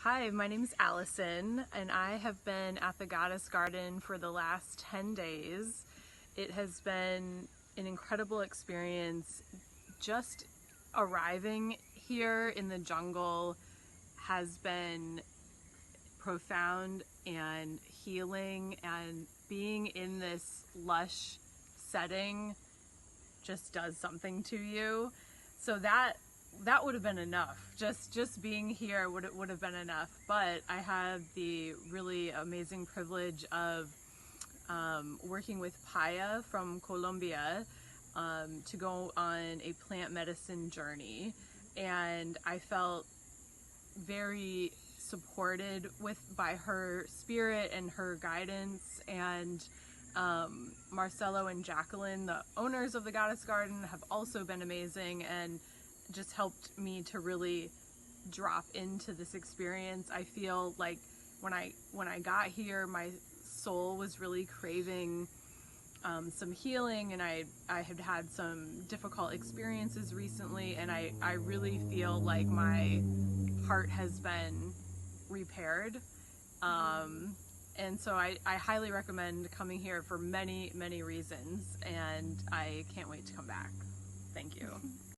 Hi, my name is Allison, and I have been at the Goddess Garden for the last 10 days. It has been an incredible experience. Just arriving here in the jungle has been profound and healing, and being in this lush setting just does something to you. So that would have been enough. Just being here would have been enough. But I had the really amazing privilege of working with Paya from Colombia to go on a plant medicine journey, and I felt very supported by her spirit and her guidance. And Marcelo and Jacqueline, the owners of the Goddess Garden, have also been amazing and just helped me to really drop into this experience. I feel like when I got here, my soul was really craving some healing, and I had had some difficult experiences recently, and I really feel like my heart has been repaired. And so I highly recommend coming here for many reasons, and I can't wait to come back. Thank you.